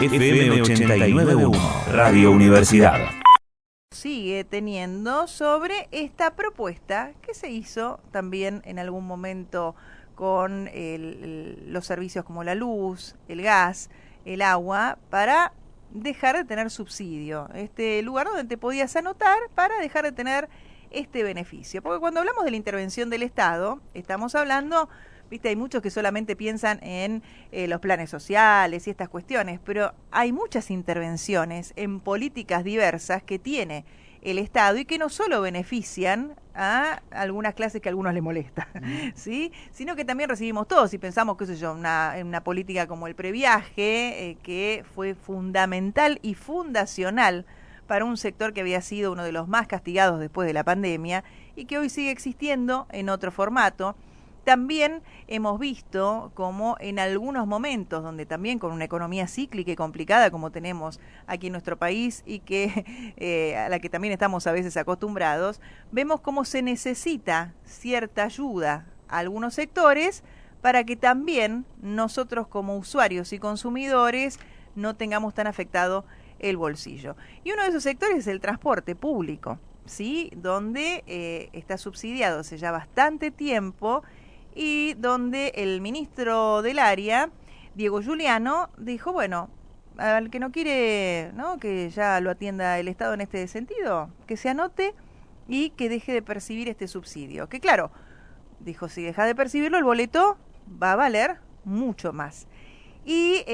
FM 89.1, Radio Universidad. Sigue teniendo sobre esta propuesta que se hizo también en algún momento con los servicios como la luz, el gas, el agua, para dejar de tener subsidio. Este lugar donde te podías anotar para dejar de tener este beneficio. Porque cuando hablamos de la intervención del Estado, estamos hablando, viste, hay muchos que solamente piensan en los planes sociales y estas cuestiones, pero hay muchas intervenciones en políticas diversas que tiene el Estado y que no solo benefician a algunas clases que a algunos les molesta, ¿sí? Sino que también recibimos todos, y pensamos, qué sé yo, en una política como el previaje, que fue fundamental y fundacional para un sector que había sido uno de los más castigados después de la pandemia y que hoy sigue existiendo en otro formato. También hemos visto como en algunos momentos, donde también con una economía cíclica y complicada como tenemos aquí en nuestro país y que a la que también estamos a veces acostumbrados, vemos cómo se necesita cierta ayuda a algunos sectores para que también nosotros como usuarios y consumidores no tengamos tan afectado el bolsillo. Y uno de esos sectores es el transporte público, ¿sí? Donde está subsidiado hace ya bastante tiempo y donde el ministro del área, Diego Giuliano, dijo, bueno, al que no quiere, ¿no?, que ya lo atienda el Estado en este sentido, que se anote y que deje de percibir este subsidio. Que claro, dijo, si deja de percibirlo, el boleto va a valer mucho más. Y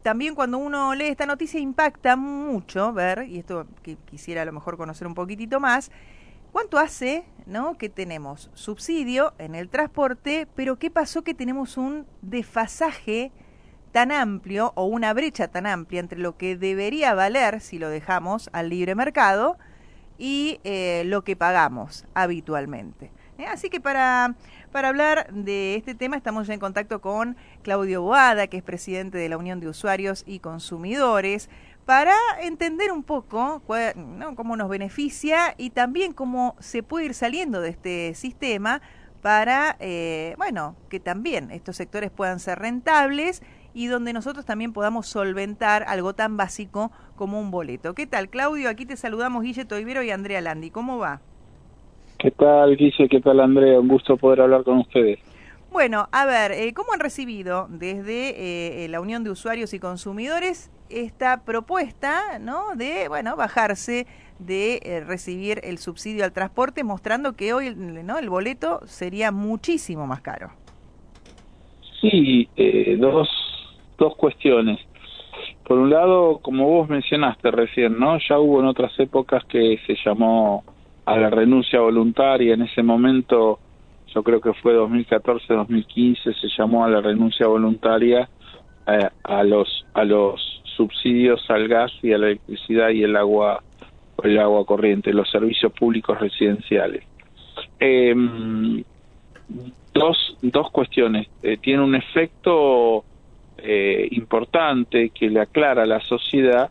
también cuando uno lee esta noticia impacta mucho ver, y esto que quisiera a lo mejor conocer un poquitito más, ¿cuánto hace, no, que tenemos subsidio en el transporte, pero qué pasó que tenemos un desfasaje tan amplio o una brecha tan amplia entre lo que debería valer si lo dejamos al libre mercado y lo que pagamos habitualmente? Así que para hablar de este tema estamos ya en contacto con Claudio Boada, que es presidente de la Unión de Usuarios y Consumidores, para entender un poco ¿no?, cómo nos beneficia y también cómo se puede ir saliendo de este sistema para, bueno, que también estos sectores puedan ser rentables y donde nosotros también podamos solventar algo tan básico como un boleto. ¿Qué tal, Claudio? Aquí te saludamos Guille Toivero y Andrea Landi. ¿Cómo va? ¿Qué tal, Guille? ¿Qué tal, Andrea? Un gusto poder hablar con ustedes. Bueno, a ver, ¿cómo han recibido desde la Unión de Usuarios y Consumidores esta propuesta, ¿no?, de, bueno, bajarse de recibir el subsidio al transporte, mostrando que hoy, ¿no?, el boleto sería muchísimo más caro? Sí, dos cuestiones. Por un lado, como vos mencionaste recién, ¿no?, ya hubo en otras épocas que se llamó a la renuncia voluntaria. En ese momento, yo creo que fue 2014-2015, se llamó a la renuncia voluntaria a los subsidios al gas y a la electricidad y el agua corriente, los servicios públicos residenciales. Dos cuestiones. Tiene un efecto importante que le aclara a la sociedad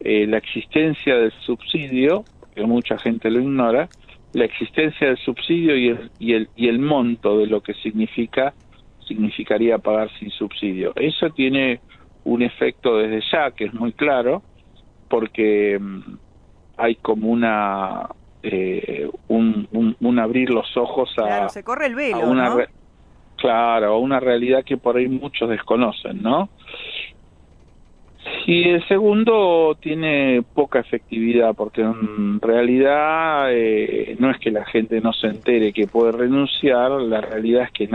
la existencia del subsidio, que mucha gente lo ignora, la existencia del subsidio y el monto de lo que significaría pagar sin subsidio. Eso tiene un efecto desde ya que es muy claro, porque hay como un abrir los ojos a, claro, se corre el velo, a una, ¿no? Claro, a una realidad que por ahí muchos desconocen, ¿no? Y el segundo tiene poca efectividad, porque en realidad no es que la gente no se entere que puede renunciar, la realidad es que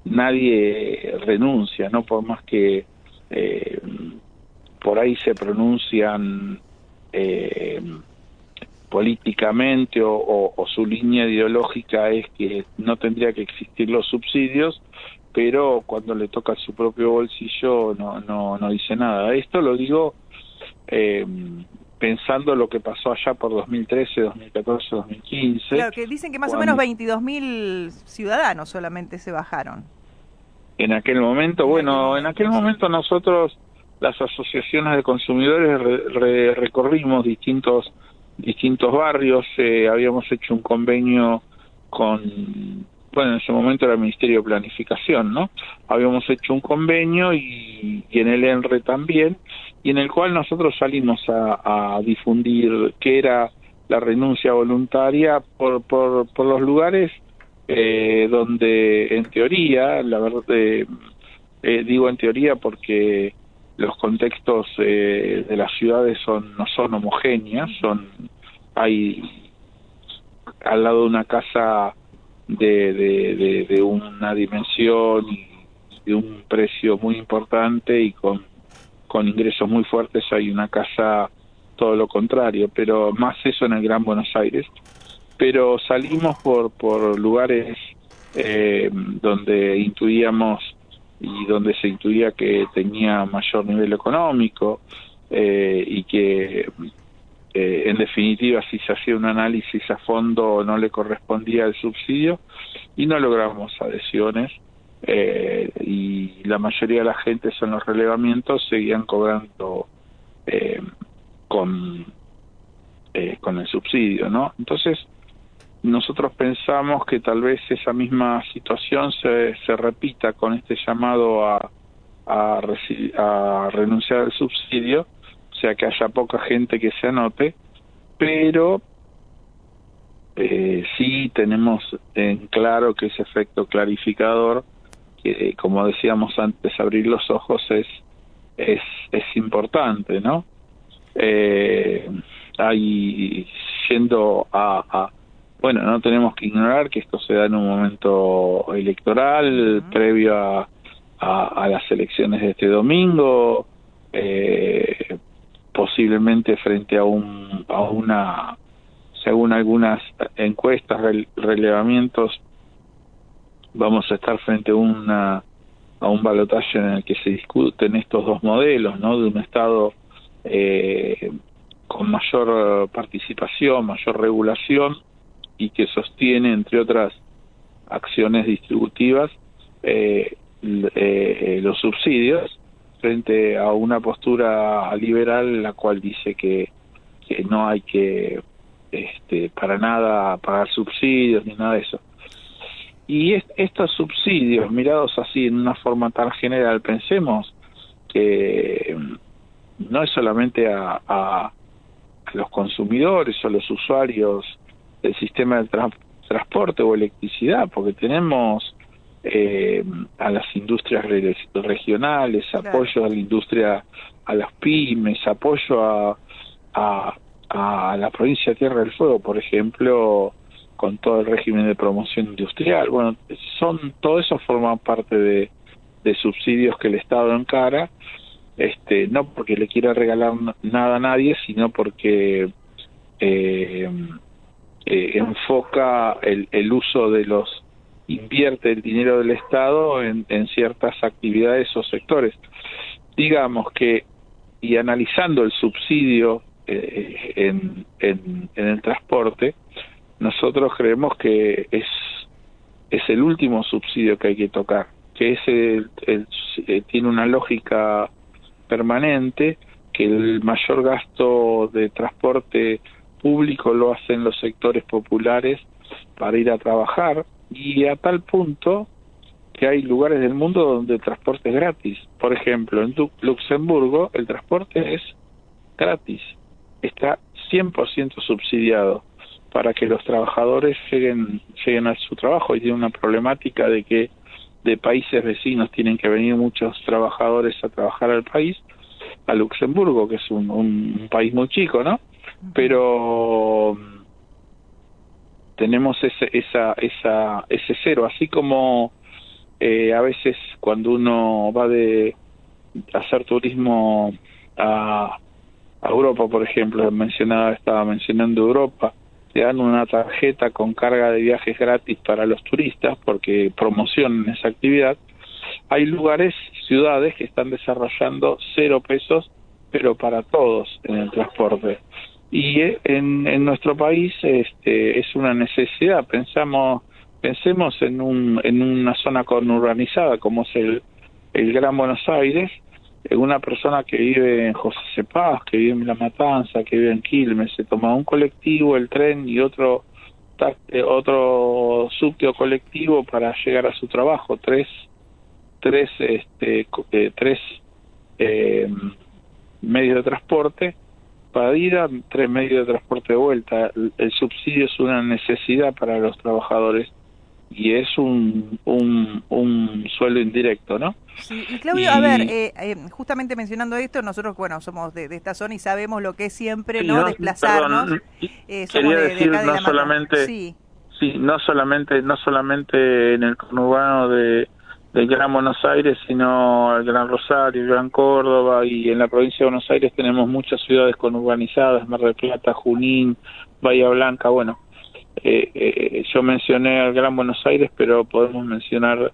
nadie renuncia, ¿no? Por más que por ahí se pronuncian políticamente o su línea ideológica es que no tendría que existir los subsidios, pero cuando le toca su propio bolsillo no dice nada. Esto lo digo pensando lo que pasó allá por 2013, 2014, 2015. Claro, que dicen que más o menos 22.000 ciudadanos solamente se bajaron. En aquel momento, en aquel momento nosotros, las asociaciones de consumidores, recorrimos distintos barrios, habíamos hecho un convenio con bueno, en ese momento era el Ministerio de Planificación, ¿no? Habíamos hecho un convenio y en el ENRE también, y en el cual nosotros salimos a difundir qué era la renuncia voluntaria por los lugares donde en teoría, la verdad, digo en teoría porque los contextos de las ciudades no son homogéneas, hay al lado de una casa de una dimensión y de un precio muy importante y con ingresos muy fuertes, hay una casa todo lo contrario, pero más eso en el Gran Buenos Aires. Pero salimos por lugares donde intuíamos y donde se intuía que tenía mayor nivel económico y que en definitiva si se hacía un análisis a fondo no le correspondía el subsidio, y no logramos adhesiones y la mayoría de la gente en los relevamientos seguían cobrando con el subsidio, ¿no? Entonces nosotros pensamos que tal vez esa misma situación se repita con este llamado a renunciar al subsidio, o sea que haya poca gente que se anote, pero sí tenemos en claro que ese efecto clarificador, que como decíamos antes, abrir los ojos es importante, ¿no? Ahí yendo bueno, no tenemos que ignorar que esto se da en un momento electoral previo a las elecciones de este domingo, posiblemente frente a una, según algunas encuestas, relevamientos, vamos a estar frente a un balotaje en el que se discuten estos dos modelos, ¿no? De un Estado con mayor participación, mayor regulación, y que sostiene, entre otras acciones distributivas, los subsidios, frente a una postura liberal la cual dice que no hay que para nada pagar subsidios ni nada de eso. Y estos subsidios, mirados así en una forma tan general, pensemos que no es solamente a los consumidores o los usuarios del sistema de transporte o electricidad, porque tenemos a las industrias regionales, apoyo a la industria, a las pymes, apoyo a la provincia de Tierra del Fuego, por ejemplo, con todo el régimen de promoción industrial. Bueno, todo eso forma parte de subsidios que el Estado encara, no porque le quiera regalar nada a nadie, sino porque enfoca el uso invierte el dinero del Estado en ciertas actividades o sectores. Digamos que, y analizando el subsidio en el transporte, nosotros creemos que es el último subsidio que hay que tocar, que tiene una lógica permanente, que el mayor gasto de transporte público lo hacen los sectores populares para ir a trabajar, y a tal punto que hay lugares del mundo donde el transporte es gratis. Por ejemplo, en Luxemburgo el transporte es gratis, está 100% subsidiado para que los trabajadores lleguen a su trabajo, y tiene una problemática de que de países vecinos tienen que venir muchos trabajadores a trabajar al país, a Luxemburgo, que es un país muy chico, ¿no? Pero tenemos ese cero, así como a veces cuando uno va a hacer turismo a Europa, por ejemplo, estaba mencionando Europa, te dan una tarjeta con carga de viajes gratis para los turistas porque promocionan esa actividad. Hay lugares, ciudades que están desarrollando 0 pesos, pero para todos en el transporte. Y en nuestro país es una necesidad. Pensemos en una zona conurbanizada como es el Gran Buenos Aires. Una persona que vive en José Cepaz, que vive en La Matanza, que vive en Quilmes, se toma un colectivo, el tren y otro otro subte o colectivo para llegar a su trabajo, tres medios de transporte para ida, 3 medios de transporte de vuelta. El subsidio es una necesidad para los trabajadores y es un sueldo indirecto, ¿no? Sí, y Claudio, a ver, justamente mencionando esto, nosotros, bueno, somos de esta zona y sabemos lo que es siempre, sí, ¿no? Desplazarnos. Perdón, Somos quería decir, acá de no La solamente, sí. Sí, no solamente en el conurbano del Gran Buenos Aires, sino el Gran Rosario, el Gran Córdoba, y en la provincia de Buenos Aires tenemos muchas ciudades conurbanizadas, Mar del Plata, Junín, Bahía Blanca. Bueno, yo mencioné al Gran Buenos Aires, pero podemos mencionar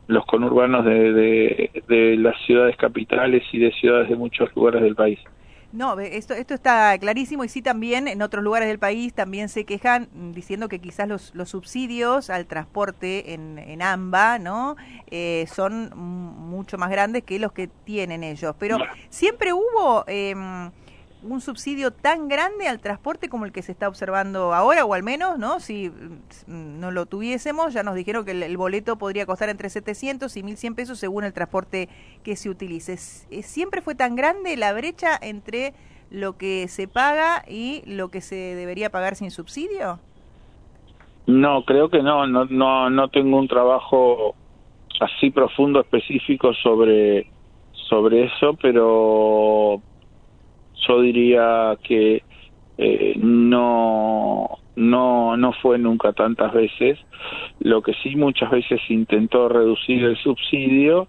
los conurbanos de las ciudades capitales y de ciudades de muchos lugares del país. No, esto está clarísimo, y sí, también en otros lugares del país también se quejan diciendo que quizás los subsidios al transporte en AMBA, ¿no? Son mucho más grandes que los que tienen ellos. Pero siempre hubo un subsidio tan grande al transporte como el que se está observando ahora, o al menos, ¿no? Si no lo tuviésemos, ya nos dijeron que el boleto podría costar entre 700 y 1.100 pesos según el transporte que se utilice. ¿Siempre fue tan grande la brecha entre lo que se paga y lo que se debería pagar sin subsidio? No, creo que no tengo un trabajo así profundo, específico sobre eso, pero yo diría que no fue nunca tantas veces. Lo que sí, muchas veces se intentó reducir el subsidio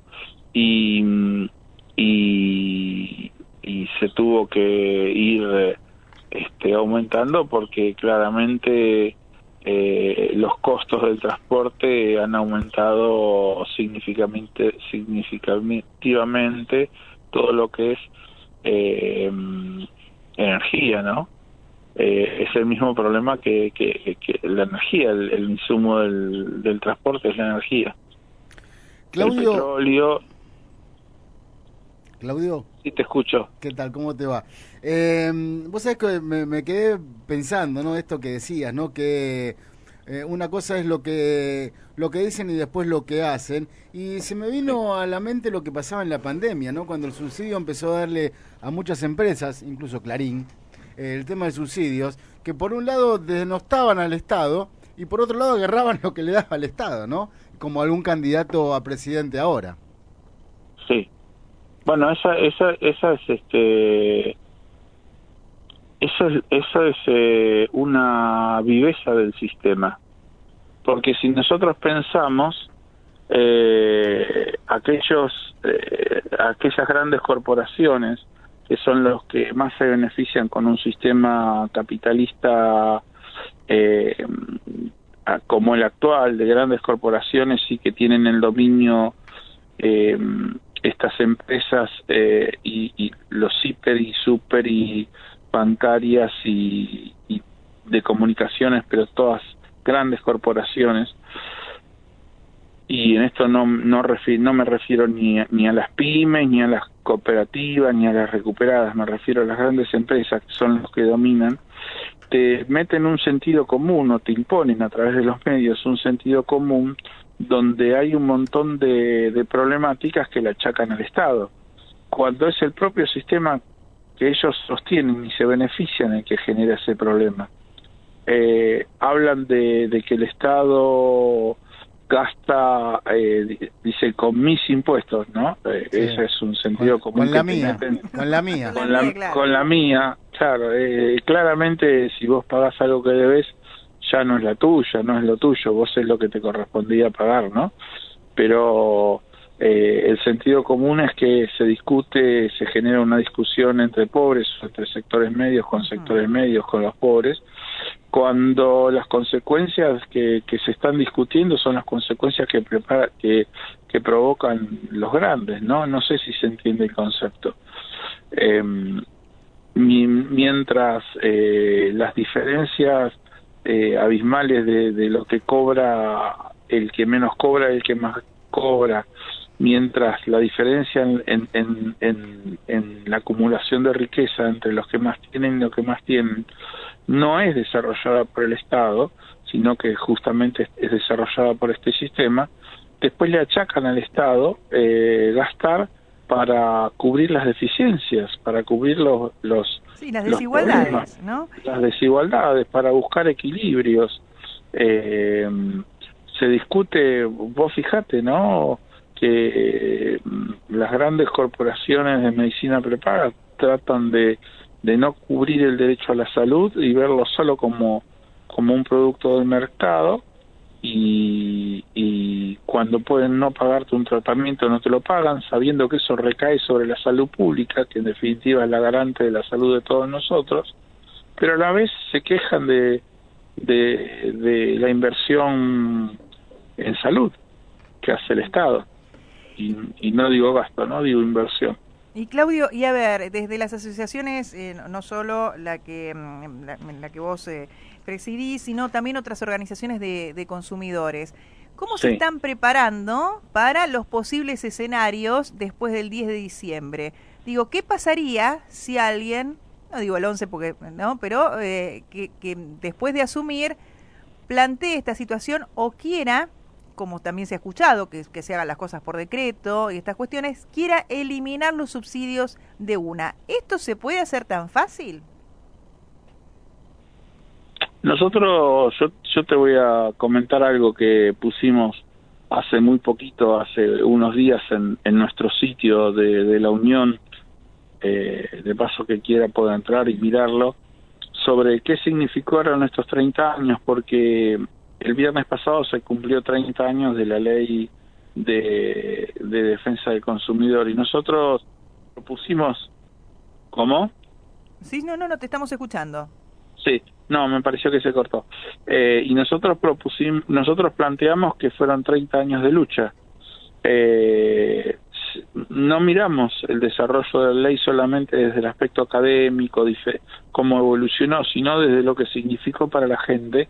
y se tuvo que ir aumentando, porque claramente los costos del transporte han aumentado significativamente todo lo que es energía, ¿no? Es el mismo problema que la energía, el insumo del transporte es la energía. Claudio, el petróleo. Claudio. Sí, te escucho. ¿Qué tal? ¿Cómo te va? Vos sabés que me quedé pensando, ¿no? Esto que decías, ¿no? Que una cosa es lo que dicen y después lo que hacen, y se me vino a la mente lo que pasaba en la pandemia, ¿no? Cuando el subsidio empezó a darle a muchas empresas, incluso Clarín, el tema de subsidios, que por un lado denostaban al Estado y por otro lado agarraban lo que le daba al Estado, ¿no? Como algún candidato a presidente ahora. Sí. Bueno, esa es una viveza del sistema, porque si nosotros pensamos aquellas grandes corporaciones que son los que más se benefician con un sistema capitalista como el actual, de grandes corporaciones, y que tienen el dominio estas empresas y los hiper y super y bancarias y de comunicaciones, pero todas grandes corporaciones. Y en esto no me refiero ni a las pymes, ni a las cooperativas, ni a las recuperadas, me refiero a las grandes empresas, que son los que dominan. Te meten un sentido común, o te imponen a través de los medios un sentido común, donde hay un montón de problemáticas que le achacan al Estado, cuando es el propio sistema que ellos sostienen y se benefician el que genera ese problema. Hablan de que el Estado gasta, dice, con mis impuestos, ¿no? Sí. Ese es un sentido común. Con la mía, con la mía, claro. Claramente, si vos pagás algo que debes, ya no es la tuya, no es lo tuyo, vos es lo que te correspondía pagar, ¿no? Pero el sentido común es que se discute, se genera una discusión entre pobres, entre sectores medios, con sectores medios, con los pobres, cuando las consecuencias que se están discutiendo son las consecuencias que provocan los grandes, ¿no? No sé si se entiende el concepto. Mientras las diferencias abismales de lo que cobra el que menos cobra, el que más cobra, mientras la diferencia en la acumulación de riqueza entre los que más tienen y los que más tienen no es desarrollada por el Estado, sino que justamente es desarrollada por este sistema, después le achacan al Estado gastar para cubrir las deficiencias, para cubrir sí, las desigualdades, problemas, ¿no? las desigualdades, para buscar equilibrios. Se discute, vos fijate, ¿no?, que las grandes corporaciones de medicina prepaga tratan de no cubrir el derecho a la salud y verlo solo como un producto del mercado, y cuando pueden no pagarte un tratamiento no te lo pagan, sabiendo que eso recae sobre la salud pública, que en definitiva es la garante de la salud de todos nosotros, pero a la vez se quejan de la inversión en salud que hace el Estado, y no digo gasto, no digo inversión. Y Claudio, y a ver, desde las asociaciones, no solo la que vos presidís, sino también otras organizaciones de consumidores, ¿cómo se están preparando para los posibles escenarios después del 10 de diciembre? Digo, ¿qué pasaría si alguien, no digo el 11 porque no, pero que después de asumir plantee esta situación o quiera, como también se ha escuchado, que se hagan las cosas por decreto y estas cuestiones, quiera eliminar los subsidios de una? ¿Esto se puede hacer tan fácil? Nosotros, yo te voy a comentar algo que pusimos hace muy poquito, hace unos días en nuestro sitio de la Unión, de paso que quiera pueda entrar y mirarlo, sobre qué significaron estos 30 años, porque el viernes pasado se cumplió 30 años de la ley de defensa del consumidor, y nosotros propusimos... ¿Cómo? Sí, no, te estamos escuchando. Sí, no, me pareció que se cortó. Y nosotros planteamos que fueron 30 años de lucha. No miramos el desarrollo de la ley solamente desde el aspecto académico, cómo evolucionó, sino desde lo que significó para la gente,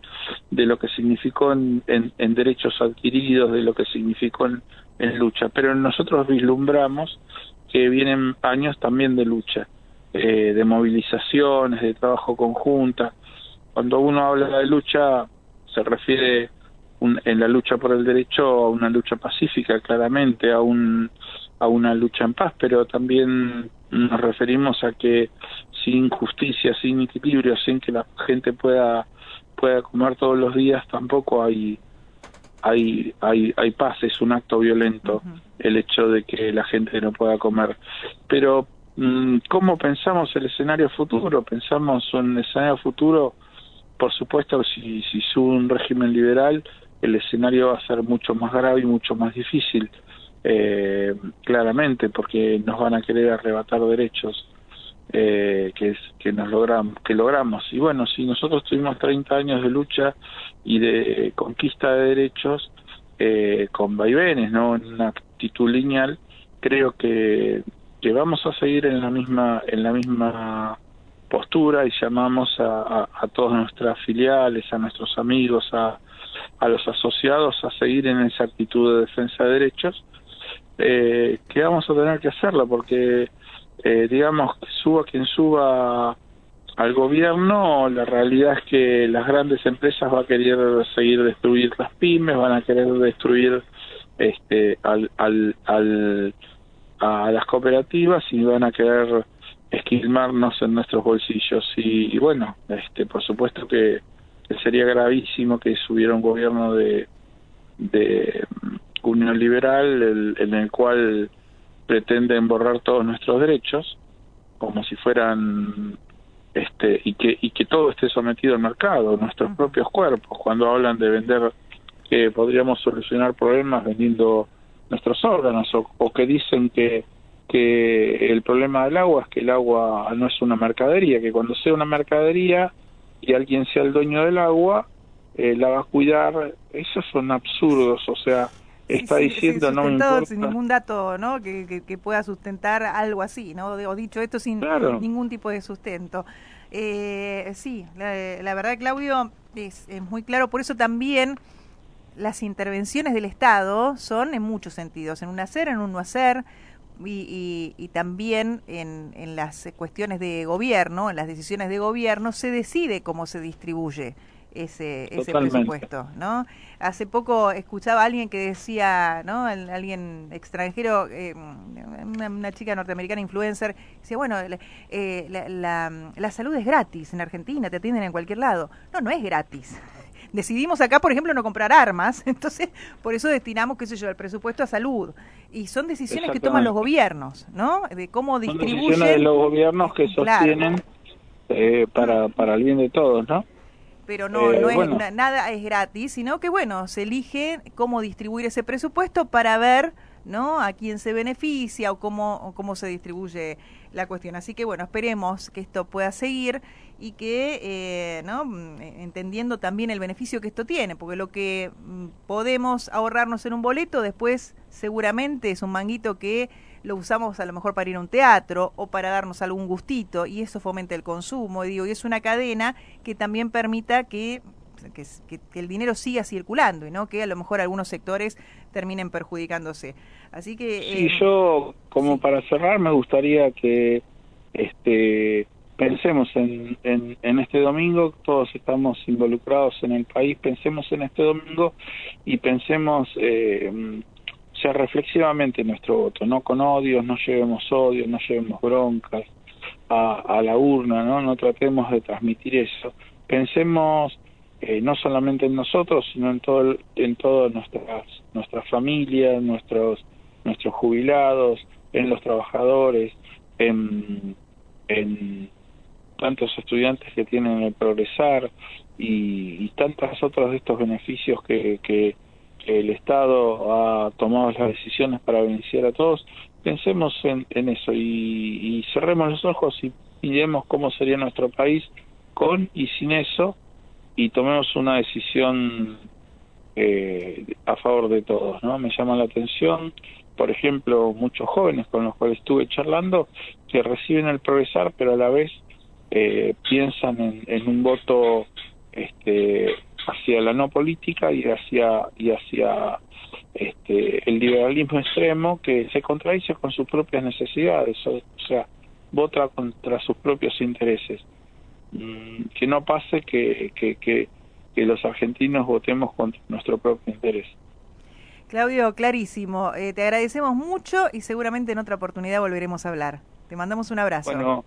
de lo que significó en derechos adquiridos, de lo que significó en lucha. Pero nosotros vislumbramos que vienen años también de lucha, de movilizaciones, de trabajo conjunta. Cuando uno habla de lucha, se refiere en la lucha por el derecho a una lucha pacífica, claramente, a una lucha en paz, pero también nos referimos a que sin justicia, sin equilibrio, sin que la gente pueda comer todos los días, tampoco hay paz. Es un acto violento el hecho de que la gente no pueda comer. Pero ¿cómo pensamos el escenario futuro? Pensamos en el escenario futuro, por supuesto, si sube un régimen liberal, el escenario va a ser mucho más grave y mucho más difícil, claramente, porque nos van a querer arrebatar derechos que logramos. Y bueno, si nosotros tuvimos 30 años de lucha y de conquista de derechos, con vaivenes, no en una actitud lineal, creo que vamos a seguir en la misma postura, y llamamos a todas nuestras filiales, a nuestros amigos, a los asociados a seguir en esa actitud de defensa de derechos, que vamos a tener que hacerlo, porque digamos, que suba quien suba al gobierno, la realidad es que las grandes empresas van a querer seguir destruir las pymes, van a querer destruir a las cooperativas, y van a querer esquilmarnos en nuestros bolsillos. Y bueno, por supuesto que sería gravísimo que subiera un gobierno de Unión Liberal en el cual pretenden borrar todos nuestros derechos como si fueran y que todo esté sometido al mercado, nuestros propios cuerpos, cuando hablan de vender, que podríamos solucionar problemas vendiendo nuestros órganos, o que dicen que el problema del agua es que el agua no es una mercadería, que cuando sea una mercadería y alguien sea el dueño del agua, la va a cuidar. Esos son absurdos, o sea, está diciendo, no me importa, sin ningún dato, ¿no?, que pueda sustentar algo así, ¿no? O dicho esto sin ningún tipo de sustento. Sí, la verdad, Claudio, es muy claro. Por eso también las intervenciones del Estado son en muchos sentidos, en un hacer, en un no hacer, y también en las cuestiones de gobierno, en las decisiones de gobierno, se decide cómo se distribuye ese presupuesto, ¿no? Hace poco escuchaba a alguien que decía, ¿no? Alguien extranjero, una chica norteamericana influencer, decía, bueno, la salud es gratis en Argentina, te atienden en cualquier lado. No, no es gratis. Decidimos acá, por ejemplo, no comprar armas, entonces por eso destinamos, qué sé yo, el presupuesto a salud. Y son decisiones que toman los gobiernos, ¿no? De cómo distribuyen. Son decisiones de los gobiernos que sostienen, claro, para el bien de todos, ¿no? Pero no es nada es gratis, sino que bueno, se elige cómo distribuir ese presupuesto para ver, ¿no?, a quién se beneficia o cómo se distribuye la cuestión. Así que bueno, esperemos que esto pueda seguir y que, ¿no?, entendiendo también el beneficio que esto tiene, porque lo que podemos ahorrarnos en un boleto, después seguramente es un manguito que lo usamos a lo mejor para ir a un teatro o para darnos algún gustito, y eso fomenta el consumo, y es una cadena que también permita que el dinero siga circulando y no que a lo mejor algunos sectores terminen perjudicándose. Así que sí, yo como para cerrar me gustaría que pensemos en este domingo. Todos estamos involucrados en el país, pensemos en este domingo y pensemos reflexivamente nuestro voto, no con odios, no llevemos odios, no llevemos broncas a la urna, no tratemos de transmitir eso. Pensemos no solamente en nosotros, sino en todas nuestras familias, nuestros jubilados, en los trabajadores, en tantos estudiantes que tienen el Progresar y tantos otros de estos beneficios que el Estado ha tomado las decisiones para beneficiar a todos. Pensemos en eso y cerremos los ojos y miremos cómo sería nuestro país con y sin eso, y tomemos una decisión a favor de todos, ¿no? Me llama la atención, por ejemplo, muchos jóvenes con los cuales estuve charlando que reciben el Progresar, pero a la vez piensan en un voto hacia la no política y hacia el liberalismo extremo, que se contradice con sus propias necesidades, o sea, vota contra sus propios intereses. Que no pase que los argentinos votemos contra nuestro propio interés. Claudio, clarísimo. Te agradecemos mucho y seguramente en otra oportunidad volveremos a hablar. Te mandamos un abrazo. Bueno,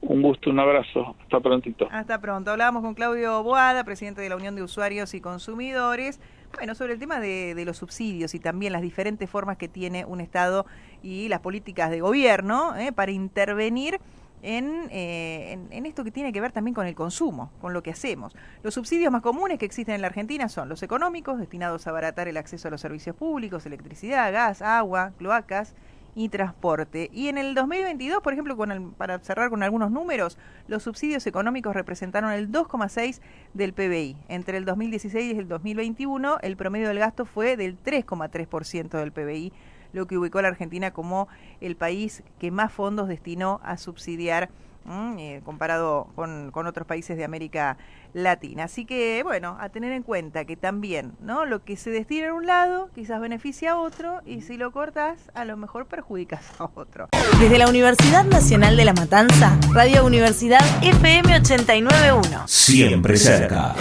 un gusto, un abrazo. Hasta prontito. Hasta pronto. Hablábamos con Claudio Boada, presidente de la Unión de Usuarios y Consumidores, bueno, sobre el tema de los subsidios y también las diferentes formas que tiene un Estado y las políticas de gobierno para intervenir en esto que tiene que ver también con el consumo, con lo que hacemos. Los subsidios más comunes que existen en la Argentina son los económicos, destinados a abaratar el acceso a los servicios públicos, electricidad, gas, agua, cloacas y transporte. Y en el 2022, por ejemplo, para cerrar con algunos números, los subsidios económicos representaron el 2,6% del PBI. Entre el 2016 y el 2021, el promedio del gasto fue del 3,3% del PBI, lo que ubicó a la Argentina como el país que más fondos destinó a subsidiar comparado con otros países de América Latina. Así que, bueno, a tener en cuenta que también, ¿no?, lo que se destina a un lado quizás beneficia a otro, y si lo cortas, a lo mejor perjudicas a otro. Desde la Universidad Nacional de La Matanza, Radio Universidad FM 89.1. Siempre cerca.